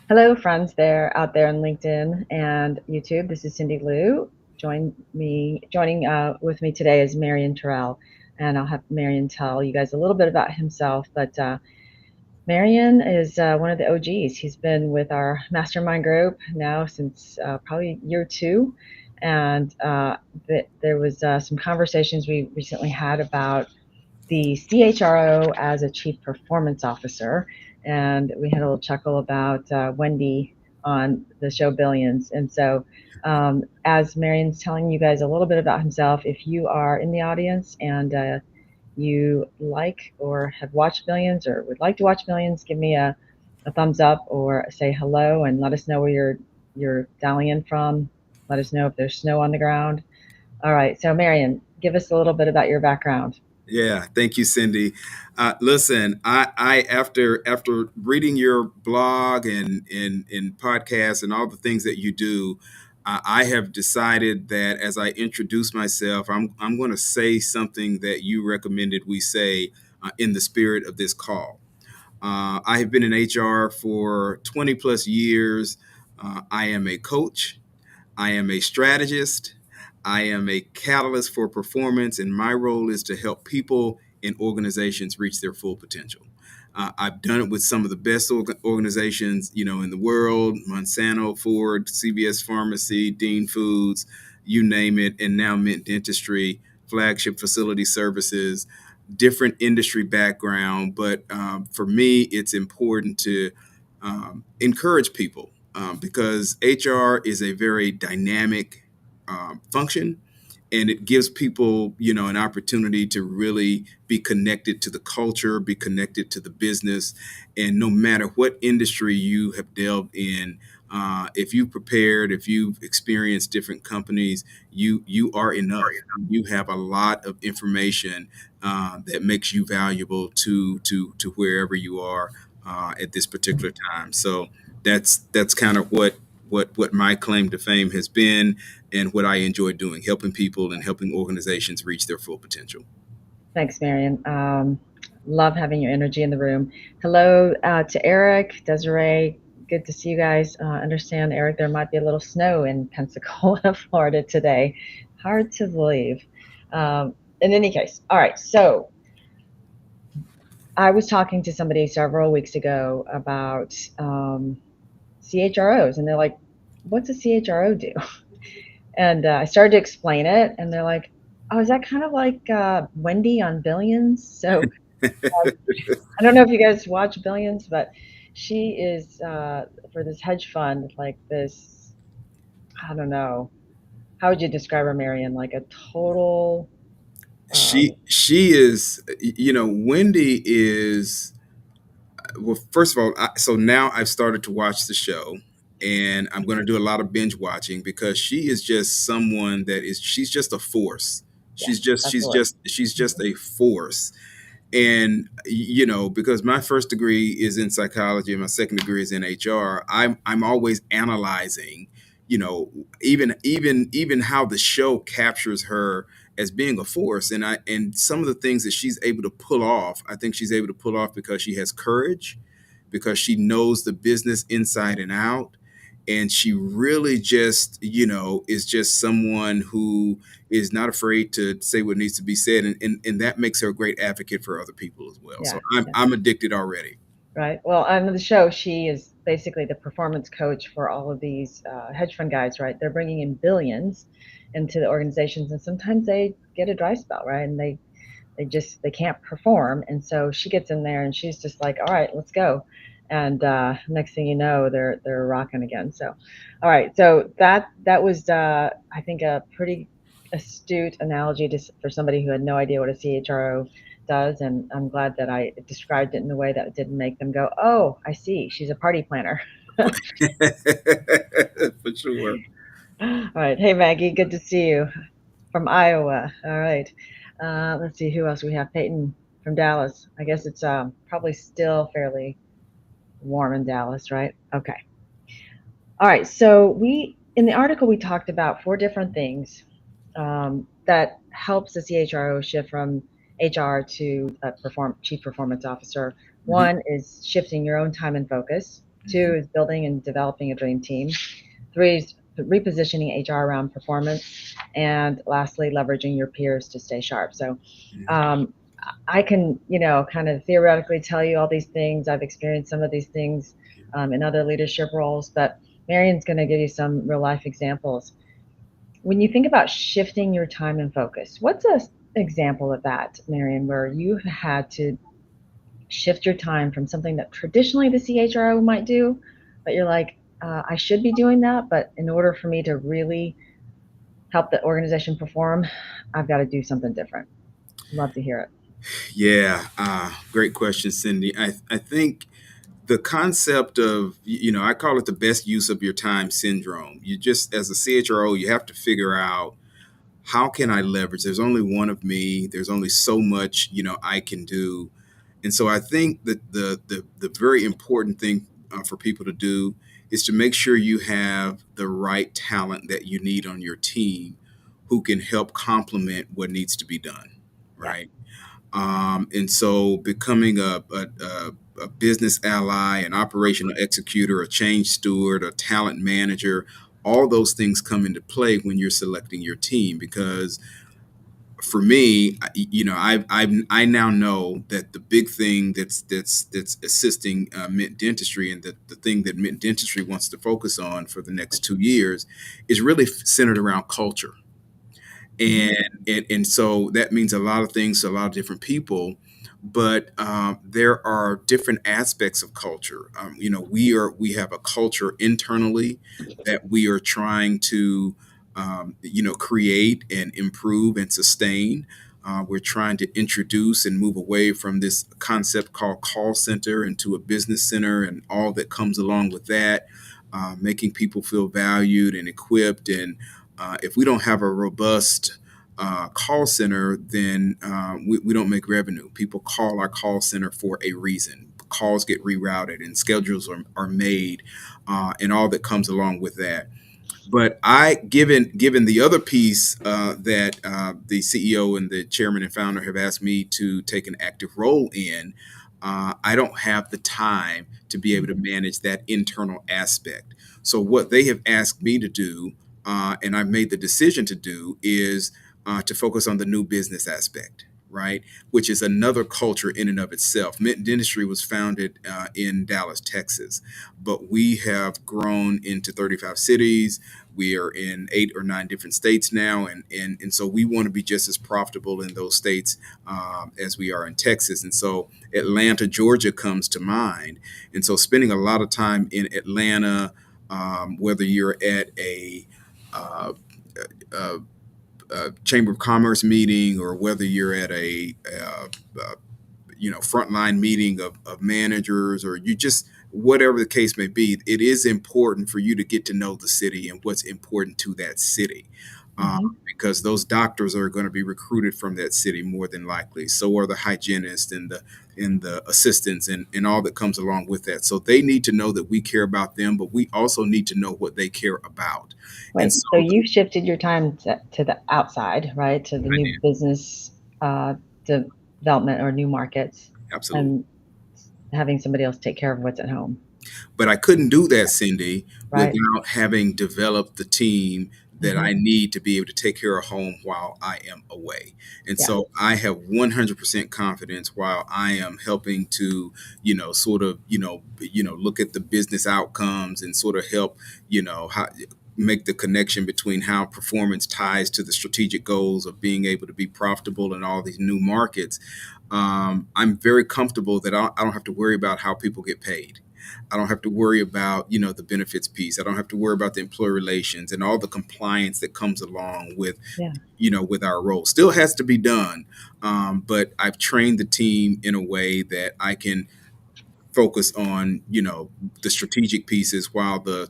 Hello, friends there out there on LinkedIn and YouTube. This is Cindy Lou. Joining with me today is Marion Terrell, and I'll have Marion tell you guys a little bit about himself. But Marion is one of the OGs. He's been with our mastermind group now since probably year two, and there was some conversations we recently had about the CHRO as a chief performance officer, and we had a little chuckle about Wendy on the show Billions. And so, as Marion's telling you guys a little bit about himself, if you are in the audience and you like or have watched Billions or would like to watch Billions, give me a thumbs up or say hello and let us know where you're dialing in from. Let us know if there's snow on the ground. All right, so Marion, give us a little bit about your background. Yeah, thank you, Cindy. Listen, I after reading your blog and podcast and all the things that you do, I have decided that as I introduce myself, I'm going to say something that you recommended we say in the spirit of this call. I have been in HR for 20 plus years. I am a coach. I am a strategist. I am a catalyst for performance, and my role is to help people and organizations reach their full potential. I've done it with some of the best organizations, in the world: Monsanto, Ford, CVS Pharmacy, Dean Foods, you name it, and now Mint Dentistry, Flagship Facility Services, different industry background. But for me, it's important to encourage people because HR is a very dynamic function, and it gives people an opportunity to really be connected to the culture, be connected to the business. And no matter what industry you have delved in, if you prepared, if you've experienced different companies, you are enough. You have a lot of information that makes you valuable to wherever you are at this particular time. So that's kind of what my claim to fame has been, and what I enjoy doing: helping people and helping organizations reach their full potential. Thanks, Marion. Love having your energy in the room. Hello to Eric, Desiree. Good to see you guys. Understand, Eric, there might be a little snow in Pensacola, Florida today. Hard to believe. In any case, all right. So I was talking to somebody several weeks ago about CHROs, and they're like, "What's a CHRO do?" And I started to explain it, and they're like, "Oh, is that kind of like Wendy on Billions?" So I don't know if you guys watch Billions, but she is for this hedge fund, like this. I don't know. How would you describe her, Marion? Like a total. Um, She is, Wendy is, well, first of all, so now I've started to watch the show, and I'm going to do a lot of binge watching because she is just someone she's just a force. yes, that's the word. She's just a force. And because my first degree is in psychology and my second degree is in HR, I'm always analyzing, you know even how the show captures her as being a force. And some of the things that she's able to pull off, I think she's able to pull off because she has courage, because she knows the business inside and out. And she really just, is just someone who is not afraid to say what needs to be said. And that makes her a great advocate for other people as well. So Yeah, yeah, I'm addicted already. right. Well, on the show, she is basically the performance coach for all of these hedge fund guys, right? They're bringing in billions into the organizations, and sometimes they get a dry spell, right? And they can't perform, and so she gets in there and she's just like, all right, let's go. And next thing you know, they're rocking again. So all right, so that was I think a pretty astute analogy for somebody who had no idea what a CHRO does, and I'm glad that I described it in a way that didn't make them go, oh, I see, she's a party planner. For sure. All right, hey Maggie, good to see you from Iowa. All right. Let's see who else we have. Peyton from Dallas. I guess it's probably still fairly warm in Dallas, right? Okay. All right. So we in the article we talked about four different things that helps the CHRO shift from HR to chief performance officer. Mhm. One is shifting your own time and focus. Two is building and developing a dream team. Three is repositioning HR around performance. And lastly, leveraging your peers to stay sharp. So I can, kind of theoretically tell you all these things. I've experienced some of these things in other leadership roles, but Marion's going to give you some real life examples. When you think about shifting your time and focus, what's an example of that, Marion, where you've had to shift your time from something that traditionally the CHRO might do, but you're like, I should be doing that, but in order for me to really help the organization perform, I've got to do something different. Love to hear it. Yeah, great question, Cindy. I think the concept of, I call it the best use of your time syndrome. You just, as a CHRO, you have to figure out, how can I leverage? There's only one of me. There's only so much, I can do. And so I think that the very important thing for people to do is to make sure you have the right talent that you need on your team who can help complement what needs to be done, Yeah. right? And so becoming a business ally, an operational executor, a change steward, a talent manager, all those things come into play when you're selecting your team. Because for me, I now know that the big thing that's assisting Mint Dentistry, and the thing that Mint Dentistry wants to focus on for the next 2 years, is really centered around culture. Mm-hmm. And so that means a lot of things to a lot of different people, but there are different aspects of culture. We have a culture internally that we are trying to create and improve and sustain. We're trying to introduce and move away from this concept called call center into a business center and all that comes along with that, making people feel valued and equipped. And if we don't have a robust call center, then we don't make revenue. People call our call center for a reason. Calls get rerouted and schedules are made, and all that comes along with that. But given the other piece that the CEO and the chairman and founder have asked me to take an active role in, I don't have the time to be able to manage that internal aspect. So what they have asked me to do, and I've made the decision to do, is to focus on the new business aspect, right? Which is another culture in and of itself. Mint Dentistry was founded in Dallas, Texas, but we have grown into 35 cities. We are in 8 or 9 different states now, and so we want to be just as profitable in those states as we are in Texas. And so Atlanta, Georgia comes to mind. And so spending a lot of time in Atlanta, whether you're at uh, a Chamber of Commerce meeting, or whether you're at a frontline meeting of managers, or you just, whatever the case may be, it is important for you to get to know the city and what's important to that city. Mm-hmm. Because those doctors are going to be recruited from that city more than likely. So are the hygienists and the assistants and all that comes along with that. So they need to know that we care about them, but we also need to know what they care about. And Right. so So you've shifted your time to the outside, right? To the I new did. business uh, development or new markets, Absolutely. and having somebody else take care of what's at home. But I couldn't do that, Cindy, Right. without having developed the team that Mm-hmm. I need to be able to take care of home while I am away. And Yeah. so I have 100% confidence while I am helping to, sort of, look at the business outcomes and sort of help, how make the connection between how performance ties to the strategic goals of being able to be profitable in all these new markets. I'm very comfortable that I don't have to worry about how people get paid. I don't have to worry about, the benefits piece. I don't have to worry about the employee relations and all the compliance that comes along with, Yeah. with our role. Still has to be done. But I've trained the team in a way that I can focus on, the strategic pieces, while the,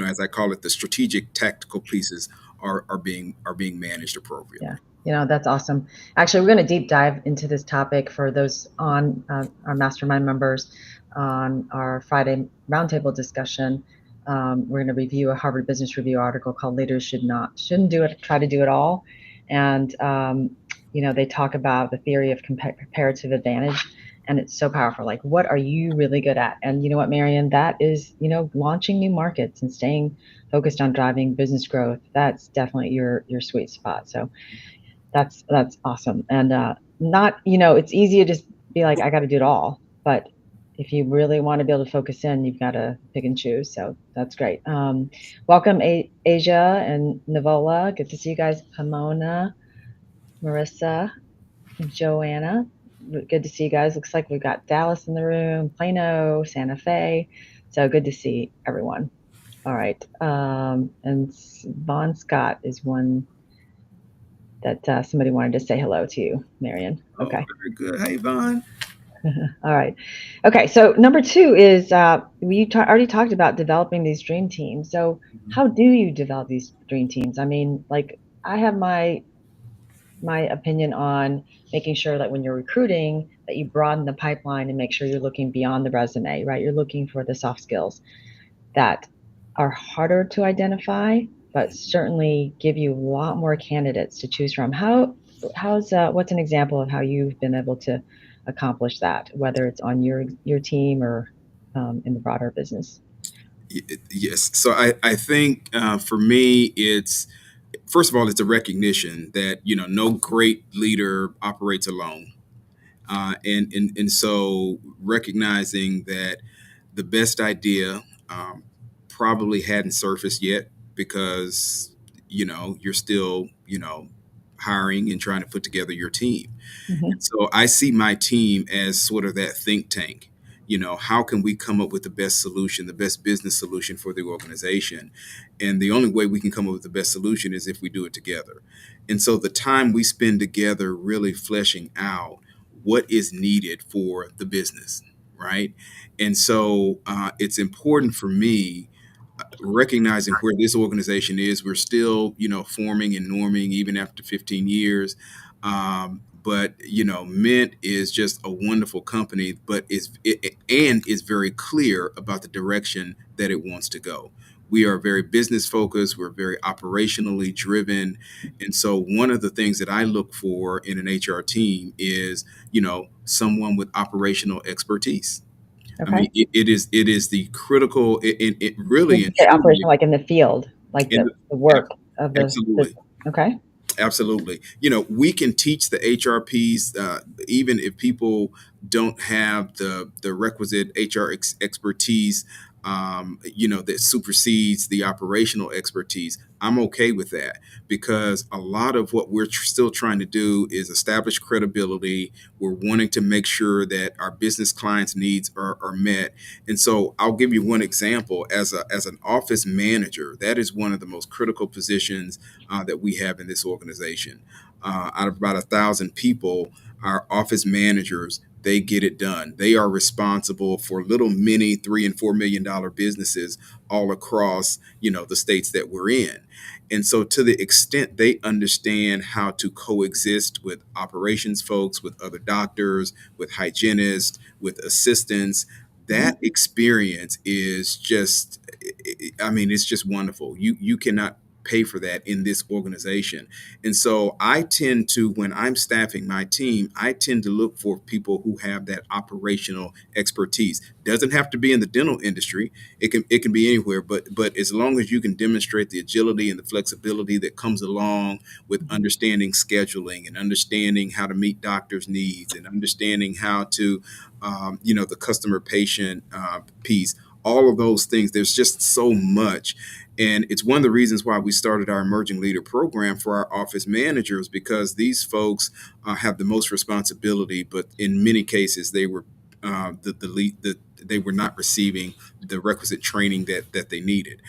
as I call it, the strategic tactical pieces are being managed appropriately. Yeah. That's awesome. Actually, we're going to deep dive into this topic for those on our mastermind members on our Friday roundtable discussion. We're going to review a Harvard Business Review article called "Leaders Shouldn't Do It, Try to Do It All," and they talk about the theory of comparative advantage, And it's so powerful. Like, what are you really good at? And you know what, Marion, that is, launching new markets and staying focused on driving business growth. That's definitely your sweet spot. So that's awesome. And not, it's easy to just be like, I got to do it all. But if you really want to be able to focus in, you've got to pick and choose. So that's great. Welcome, Asia and Nivola. Good to see you guys. Pomona, Marissa, Joanna. Good to see you guys. Looks like we've got Dallas in the room, Plano, Santa Fe. So good to see everyone. All right. And Vaughn Scott is one that somebody wanted to say hello to you, Marion. Oh, Okay. very good. Hey, Vaughn. All right. Okay. So number two is we already talked about developing these dream teams. So how do you develop these dream teams? I mean, like I have my opinion on making sure that when you're recruiting that you broaden the pipeline and make sure you're looking beyond the resume, right? You're looking for the soft skills that are harder to identify, but certainly give you a lot more candidates to choose from. What's an example of how you've been able to accomplish that, whether it's on your team or in the broader business? Yes. So I think for me, it's first of all, it's a recognition that no great leader operates alone, and so recognizing that the best idea probably hadn't surfaced yet because you're still hiring and trying to put together your team. Hmm. So I see my team as sort of that think tank. How can we come up with the best solution, the best business solution for the organization? And the only way we can come up with the best solution is if we do it together. And so the time we spend together really fleshing out what is needed for the business, right? And so it's important for me recognizing where this organization is. We're still, forming and norming even after 15 years. But Mint is just a wonderful company, but is very clear about the direction that it wants to go. We are very business focused. We're very operationally driven, and so one of the things that I look for in an HR team is, someone with operational expertise. I Okay. mean, it is the critical. It When really you and say truly. operational, like in the field, like In, the work of the absolutely. business. Okay. Absolutely. We can teach the HRPs, even if people don't have the requisite HR expertise, that supersedes the operational expertise. I'm okay with that because a lot of what we're still trying to do is establish credibility. We're wanting to make sure that our business clients' needs are met. And so I'll give you one example. As an office manager, that is one of the most critical positions that we have in this organization. Out of about 1,000 people, our office managers, they get it done. They are responsible for little mini $3 and $4 million businesses all across the states that we're in. And so, to the extent they understand how to coexist with operations folks, with other doctors, with hygienists, with assistants, Hmm. that experience is just, I mean, it's just wonderful. You cannot pay for that in this organization. And so I tend to, when I'm staffing my team, I tend to look for people who have that operational expertise. Doesn't have to be in the dental industry. It can be anywhere, but as long as you can demonstrate the agility and the flexibility that comes along with Hmm. understanding scheduling and understanding how to meet doctors' needs and understanding how to the customer patient piece, all of those things. There's just so much. And it's one of the reasons why we started our emerging leader program for our office managers, because these folks have the most responsibility, but in many cases they were the lead, they were not receiving the requisite training that they needed.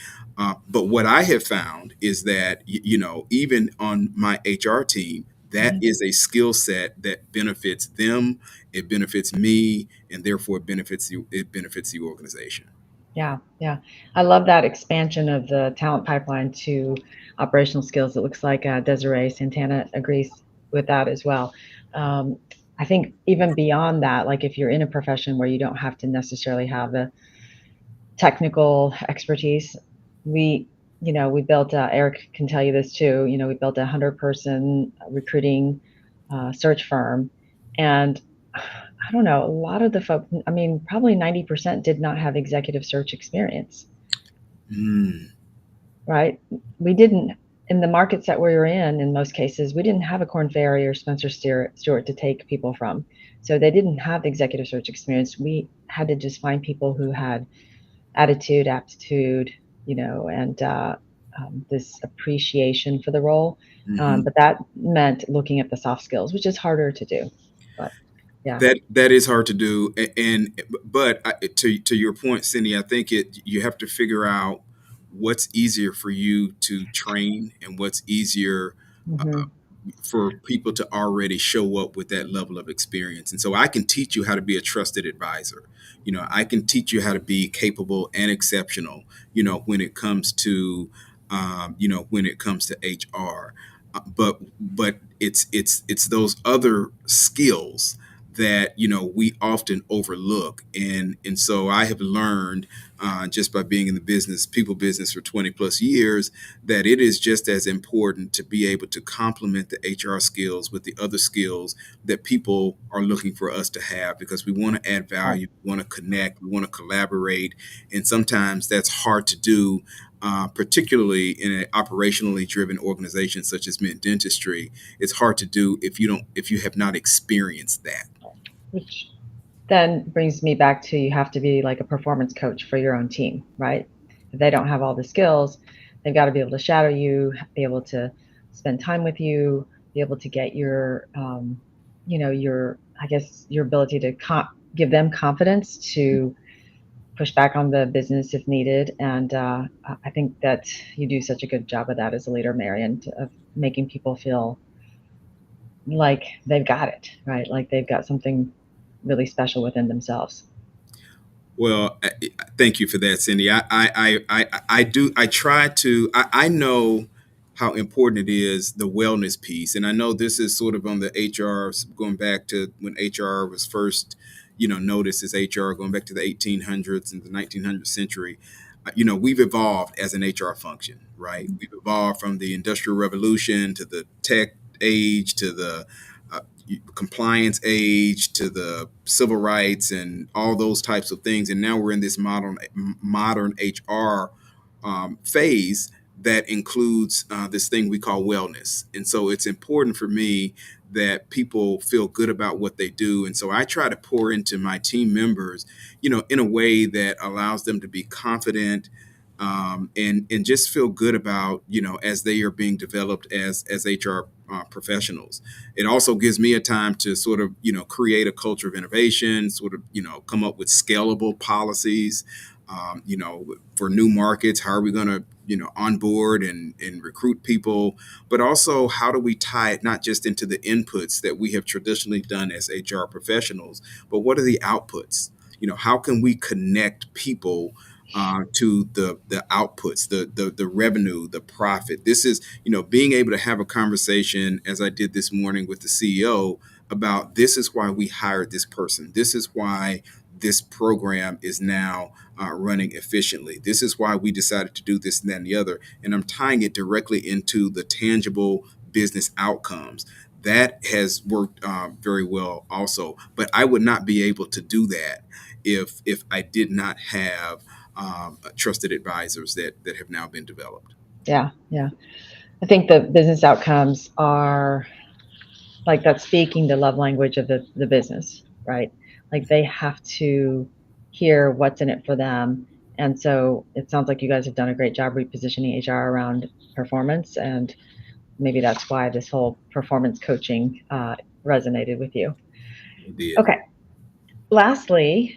But what I have found is that even on my HR team, that Hmm. is a skill set that benefits them, it benefits me, and therefore it benefits the organization. Yeah, yeah. I love that expansion of the talent pipeline to operational skills. It looks like Desiree Santana agrees with that as well. Um, I think even beyond that, like if you're in a profession where you don't have to necessarily have the technical expertise, we, we built, Eric can tell you this too, we built 100-person recruiting search firm. And I don't know, a lot of the folks, I mean, probably 90% did not have executive search experience, Mm, right? We didn't, in the markets that we were in most cases, we didn't have a Korn Ferry or Spencer Stewart to take people from. So they didn't have executive search experience. We had to just find people who had attitude, aptitude, and this appreciation for the role. mhm. But that meant looking at the soft skills, which is harder to do. But yeah, That is hard to do, and but to your point, Cindy, I think you have to figure out what's easier for you to train and what's easier hmm for people to already show up with that level of experience. And so I can teach you how to be a trusted advisor. I can teach you how to be capable and exceptional, when it comes to, when it comes to HR. But it's those other skills that we often overlook, and so I have learned, just by being in the people business for 20 plus years, that it is just as important to be able to complement the HR skills with the other skills that people are looking for us to have, because we want to add right. value, we want to connect, we want to collaborate. And sometimes that's hard to do, particularly in an operationally driven organization such as Mint Dentistry. It's hard to do if you have not experienced that. Which then brings me back to you have to be like a performance coach for your own team, right? If they don't have all the skills, they've got to be able to shadow you, be able to spend time with you, be able to get your, your, I guess, your ability to give them confidence to push back on the business if needed. And I think that you do such a good job of that as a leader, Marion, of making people feel like they've got it, right? Like they've got something really special within themselves. Well, thank you for that, Cindy. I do. I try to. I know how important it is, the wellness piece, and I know this is sort of on the HR, going back to when HR was first, noticed as HR, going back to the 1800s and the 1900th century. We've evolved as an HR function, right? We've evolved from the Industrial Revolution to the tech age to the uh, compliance age to the civil rights and all those types of things, and now we're in this modern HR phase that includes this thing we call wellness. And so it's important for me that people feel good about what they do, and so I try to pour into my team members, in a way that allows them to be confident, and just feel good about, as they are being developed as HR professionals. It also gives me a time to sort of, create a culture of innovation, sort of, come up with scalable policies, for new markets. How are we going to, onboard and recruit people, but also how do we tie it not just into the inputs that we have traditionally done as HR professionals, but what are the outputs? How can we connect people to the outputs, the revenue, the profit? This is, being able to have a conversation, as I did this morning with the CEO, about this is why we hired this person. This is why this program is now running efficiently. This is why we decided to do this and that and the other. And I'm tying it directly into the tangible business outcomes. That has worked very well also. But I would not be able to do that if I did not have trusted advisors that have now been developed. Yeah, yeah. I think the business outcomes are like that speaking the love language of the business, right? Like they have to hear what's in it for them. And so it sounds like you guys have done a great job repositioning HR around performance. And maybe that's why this whole performance coaching resonated with you. It did. Okay. Lastly,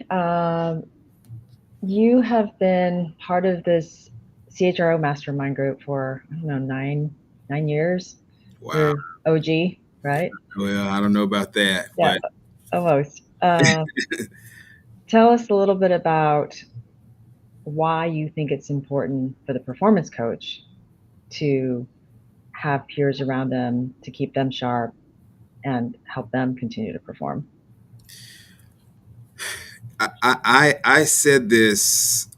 you have been part of this CHRO mastermind group for, I don't know, 9 years. Wow. You're OG, right? Well, I don't know about that, Yeah, but almost. Tell us a little bit about why you think it's important for the performance coach to have peers around them to keep them sharp and help them continue to perform. I said this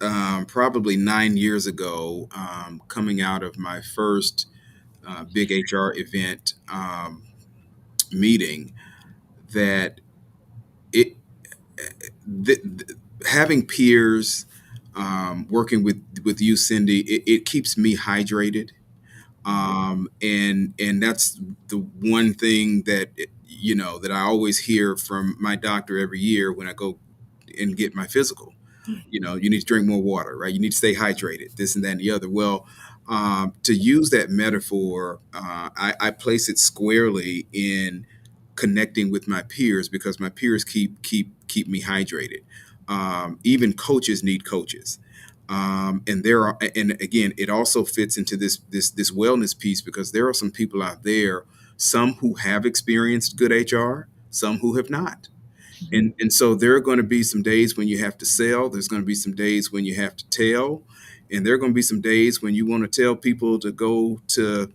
probably 9 years ago, coming out of my first big HR event meeting, that having peers, working with you, Cindy, it keeps me hydrated. And that's the one thing that that I always hear from my doctor every year when I go and get my physical. You need to drink more water, right? You need to stay hydrated, this and that and the other. Well, to use that metaphor, I place it squarely in connecting with my peers because my peers keep me hydrated. Even coaches need coaches. And there are, and again, it also fits into this wellness piece because there are some people out there, some who have experienced good HR, some who have not. And so there are going to be some days when you have to sell. There's going to be some days when you have to tell, and there are going to be some days when you want to tell people to go to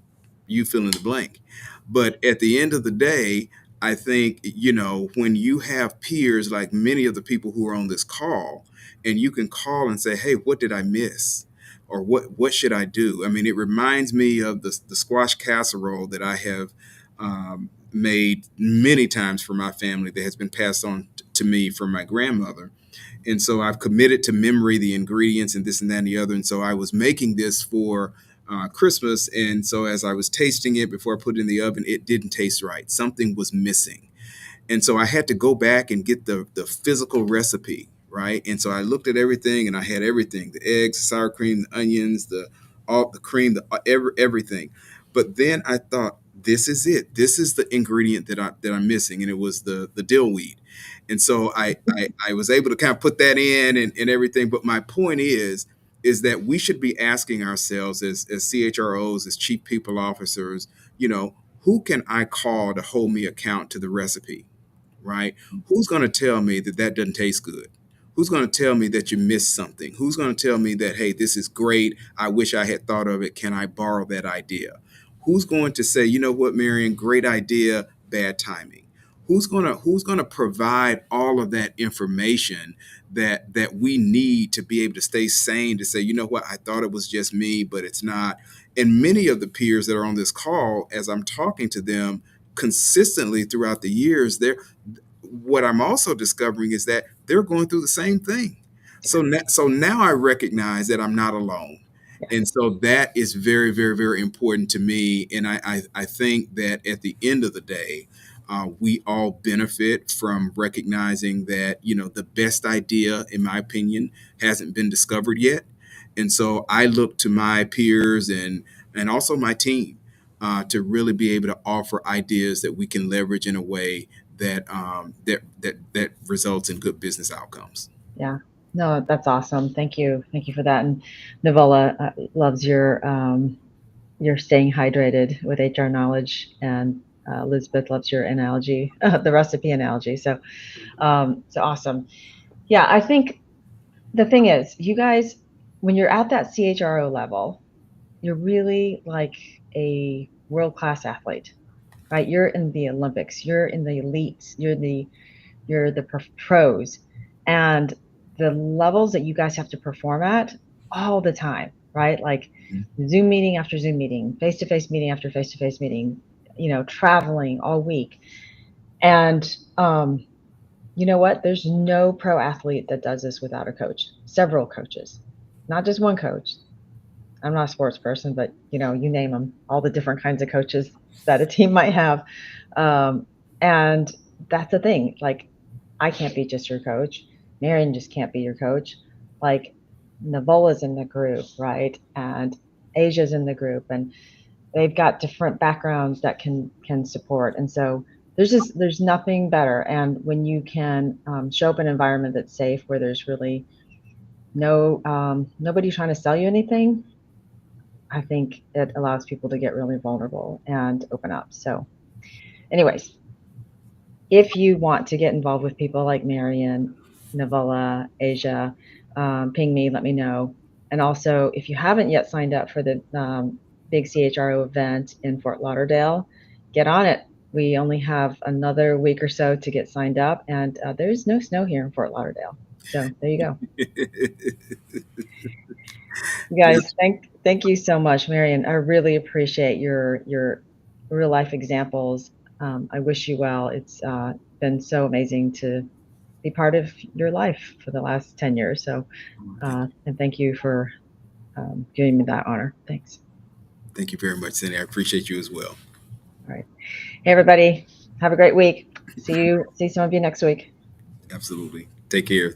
you fill in the blank. But at the end of the day, I think when you have peers like many of the people who are on this call, and you can call and say, "Hey, what did I miss?" Or what should I do? I mean, it reminds me of the squash casserole that I have made many times for my family that has been passed on to me from my grandmother. And so I've committed to memory the ingredients and this and that and the other. And so I was making this for Christmas. And so as I was tasting it before I put it in the oven, it didn't taste right. Something was missing. And so I had to go back and get the physical recipe, right? And so I looked at everything and I had everything: the eggs, the sour cream, the onions, the cream, everything. But then I thought, this is it. This is the ingredient that I'm missing, and it was the dill weed. And so I was able to kind of put that in and everything. But my point is that we should be asking ourselves as CHROs, as chief people officers, who can I call to hold me account to the recipe? Right? Who's going to tell me that that doesn't taste good? Who's going to tell me that you missed something? Who's going to tell me that, hey, this is great. I wish I had thought of it. Can I borrow that idea? Who's going to say, you know what, Marion, great idea, bad timing? Who's going to provide all of that information that we need to be able to stay sane, to say, you know what, I thought it was just me, but it's not. And many of the peers that are on this call, as I'm talking to them consistently throughout the years, what I'm also discovering is that they're going through the same thing. So now I recognize that I'm not alone. And Yes. so that is very, very, very important to me. And I think that at the end of the day, we all benefit from recognizing that, the best idea, in my opinion, hasn't been discovered yet. And so I look to my peers and also my team to really be able to offer ideas that we can leverage in a way that results in good business outcomes. Yeah. No, that's awesome. Thank you. Thank you for that. And Nivola loves your staying hydrated with HR knowledge, and Elizabeth loves your analogy, the recipe analogy. So awesome. Yeah, I think the thing is, you guys, when you're at that CHRO level, you're really like a world-class athlete, right? You're in the Olympics, you're in the elites, you're the pros, and the levels that you guys have to perform at all the time, right? Like Zoom meeting after Zoom meeting, face-to-face meeting after face-to-face meeting, traveling all week. And you know what? There's no pro athlete that does this without a coach. Several coaches, not just one coach. I'm not a sports person, but you name them, all the different kinds of coaches that a team might have. Um, and that's the thing. Like, I can't be just your coach. Marion just can't be your coach. Like, Navola's in the group, right? And Asia's in the group, and they've got different backgrounds that can support. And so there's nothing better. And when you can show up an environment that's safe, where there's really nobody trying to sell you anything, I think it allows people to get really vulnerable and open up. So, anyways, if you want to get involved with people like Marion, Nivola, Asia, ping me, let me know. And also, if you haven't yet signed up for the big CHRO event in Fort Lauderdale, get on it. We only have another week or so to get signed up, and there's no snow here in Fort Lauderdale. So there you go. You guys, thank you so much, Marion. I really appreciate your real life examples. I wish you well. It's been so amazing to be part of your life for the last 10 years. So, and thank you for giving me that honor. Thanks. Thank you very much, Cindy. I appreciate you as well. All right. Hey, everybody. Have a great week. See some of you next week. Absolutely. Take care.